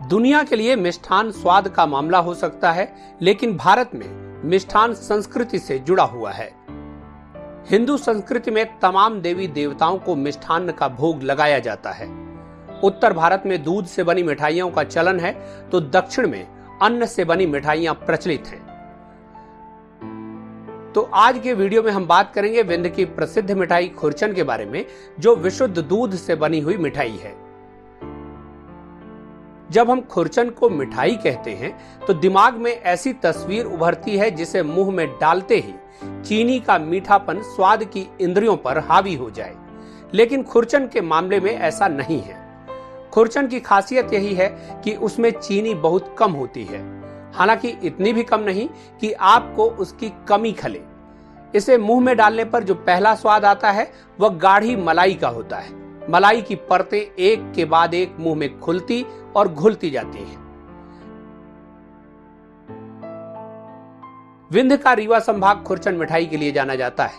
दुनिया के लिए मिष्ठान स्वाद का मामला हो सकता है, लेकिन भारत में मिष्ठान संस्कृति से जुड़ा हुआ है। हिंदू संस्कृति में तमाम देवी देवताओं को मिष्ठान्न का भोग लगाया जाता है। उत्तर भारत में दूध से बनी मिठाइयों का चलन है, तो दक्षिण में अन्न से बनी मिठाइयां प्रचलित हैं। तो आज के वीडियो में हम बात करेंगे विंध्य की प्रसिद्ध मिठाई खुरचन के बारे में, जो विशुद्ध दूध से बनी हुई मिठाई है। जब हम खुरचन को मिठाई कहते हैं तो दिमाग में ऐसी तस्वीर उभरती है जिसे मुंह में डालते ही चीनी का मीठापन स्वाद की इंद्रियों पर हावी हो जाए, लेकिन खुरचन के मामले में ऐसा नहीं है। खुरचन की खासियत यही है कि उसमें चीनी बहुत कम होती है, हालांकि इतनी भी कम नहीं कि आपको उसकी कमी खले। इसे मुंह में डालने पर जो पहला स्वाद आता है वह गाढ़ी मलाई का होता है। मलाई की परतें एक के बाद एक मुंह में खुलती और घुलती जाती हैं। विंध्य का रीवा संभाग खुरचन मिठाई के लिए जाना जाता है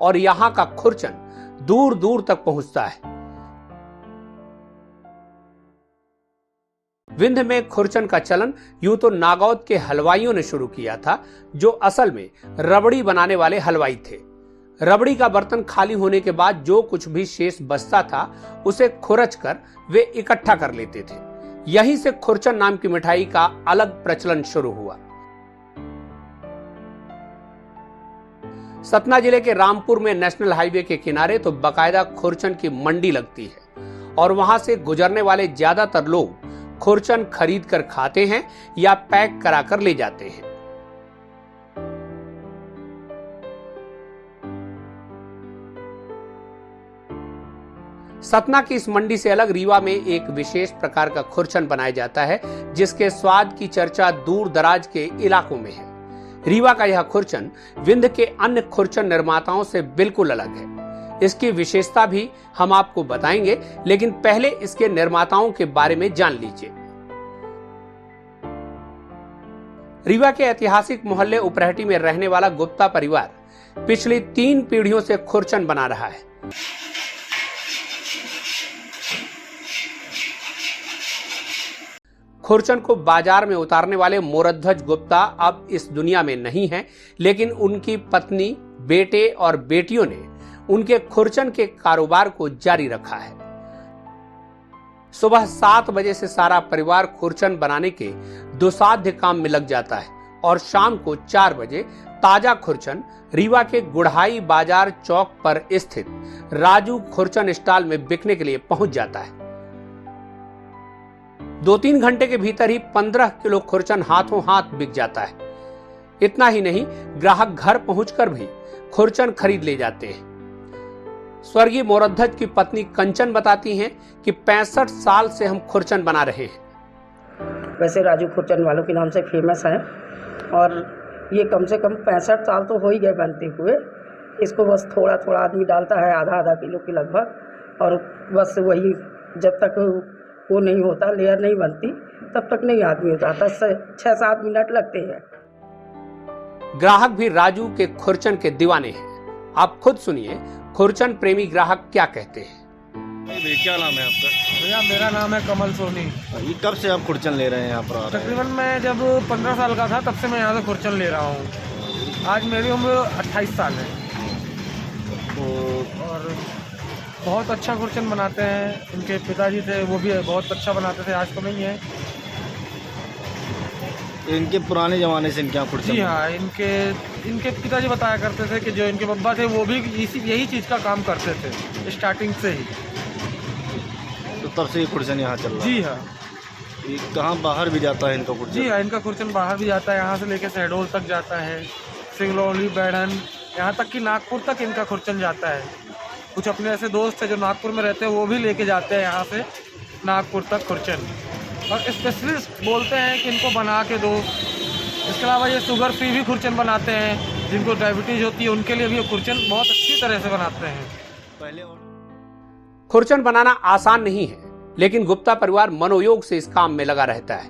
और यहाँ का खुरचन दूर दूर तक पहुंचता है। विंध्य में खुरचन का चलन यूं तो नागौद के हलवाइयों ने शुरू किया था, जो असल में रबड़ी बनाने वाले हलवाई थे। रबड़ी का बर्तन खाली होने के बाद जो कुछ भी शेष बचता था उसे खुरच कर वे इकट्ठा कर लेते थे। यहीं से खुरचन नाम की मिठाई का अलग प्रचलन शुरू हुआ। सतना जिले के रामपुर में नेशनल हाईवे के किनारे तो बकायदा खुरचन की मंडी लगती है और वहां से गुजरने वाले ज्यादातर लोग खुरचन खरीद कर खाते हैं या पैक कराकर ले जाते हैं। सतना की इस मंडी से अलग रीवा में एक विशेष प्रकार का खुरचन बनाया जाता है, जिसके स्वाद की चर्चा दूर दराज के इलाकों में है। रीवा का यह खुरचन विंध्य के अन्य खुरचन निर्माताओं से बिल्कुल अलग है। इसकी विशेषता भी हम आपको बताएंगे, लेकिन पहले इसके निर्माताओं के बारे में जान लीजिए। रीवा के ऐतिहासिक मोहल्ले उपरहटी में रहने वाला गुप्ता परिवार पिछली 3 पीढ़ियों से खुरचन बना रहा है। खुरचन को बाजार में उतारने वाले मोरध्वज गुप्ता अब इस दुनिया में नहीं हैं, लेकिन उनकी पत्नी, बेटे और बेटियों ने उनके खुरचन के कारोबार को जारी रखा है। सुबह 7 बजे से सारा परिवार खुरचन बनाने के दुसाध्य काम में लग जाता है और शाम को 4 बजे ताजा खुरचन रीवा के गुढ़ाई बाजार चौक पर स्थित राजू खुरचन स्टॉल में बिकने के लिए पहुंच जाता है। 2-3 घंटे के भीतर ही 15 किलो खुरचन हाथों हाथ बिक जाता है। इतना ही नहीं, ग्राहक घर पहुंचकर भी खुरचन खरीद ले जाते हैं। स्वर्गीय मोरध्वज की पत्नी कंचन बताती हैं कि 65 साल से हम खुरचन बना रहे हैं। वैसे राजू खुरचन वालों के नाम से फेमस है और ये कम से कम 65 साल तो हो ही गए बनते हुए। इसको बस थोड़ा थोड़ा आदमी डालता है, आधा किलो के लगभग, और बस वही जब तक वो नहीं होता, लेयर नहीं बनती, तब तक नहीं आदमी उतारता। 6-7 मिनट लगते हैं। ग्राहक भी राजू के खुरचन के दीवाने हैं। आप खुद सुनिए खुरचन प्रेमी ग्राहक क्या कहते हैं। क्या नाम है आपका? भैया मेरा नाम है कमल सोनी। ये कब से आप खुरचन ले रहे हैं यहाँ पर? तकरीबन मैं जब 15 साल का था तब से मैं यहाँ से खुरचन ले रहा हूँ। आज मेरी उम्र 28 साल है और बहुत अच्छा खुरचन बनाते हैं। इनके पिताजी थे, वो भी बहुत अच्छा बनाते थे, आज तो नहीं है। इनके पुराने ज़माने से इनके यहाँ खुरचन? जी हाँ, इनके पिताजी बताया करते थे कि जो इनके बब्बा थे वो भी यही चीज़ का काम करते थे स्टार्टिंग से ही। तो तब से ये खुरचन यहाँ चल रहा है? जी हाँ। ये कहाँ बाहर भी जाता है इनका खुरचन? जी हाँ, इनका खुरचन बाहर भी जाता है, यहाँ से लेकर शहडोल तक जाता है, सिंगरौली, बैढ़न, यहाँ तक कि नागपुर तक इनका खुरचन जाता है। कुछ अपने ऐसे दोस्त हैं जो नागपुर में रहते हैं, वो भी लेके जाते हैं यहाँ से नागपुर तक खुरचन, और स्पेशलिस्ट बोलते हैं कि इनको बना के दो। इसके अलावा ये शुगर फ्री भी खुरचन बनाते हैं, जिनको डायबिटीज़ होती है उनके लिए भी ये खुरचन बहुत अच्छी तरह से बनाते हैं। खुरचन बनाना आसान नहीं है, लेकिन गुप्ता परिवार मनोयोग से इस काम में लगा रहता है।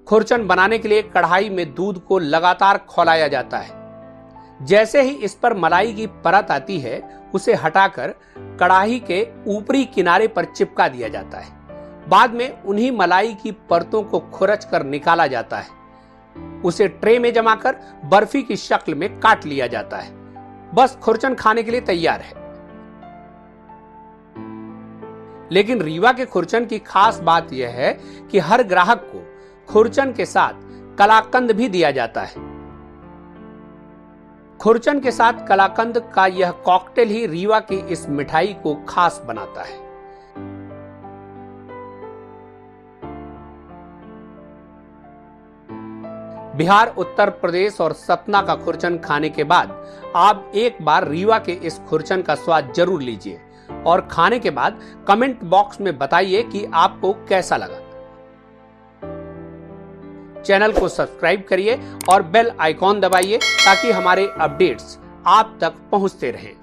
खुरचन बनाने के लिए कढ़ाई में दूध को लगातार खौलाया जाता है। जैसे ही इस पर मलाई की परत आती है, उसे हटाकर कढ़ाई के ऊपरी किनारे पर चिपका दिया जाता है। बाद में उन्हीं मलाई की परतों को खुरच कर निकाला जाता है। उसे ट्रे में जमाकर बर्फी की शक्ल में काट लिया जाता है। बस खुरचन खाने के लिए तैयार है। लेकिन रीवा के खुरचन की खास बात यह है कि हर ग्राहक को खुरचन के साथ कलाकंद भी दिया जाता है। खुरचन के साथ कलाकंद का यह कॉकटेल ही रीवा की इस मिठाई को खास बनाता है। बिहार, उत्तर प्रदेश और सतना का खुरचन खाने के बाद आप एक बार रीवा के इस खुरचन का स्वाद जरूर लीजिए और खाने के बाद कमेंट बॉक्स में बताइए कि आपको कैसा लगा। चैनल को सब्सक्राइब करिए और बेल आइकॉन दबाइए ताकि हमारे अपडेट्स आप तक पहुंचते रहें।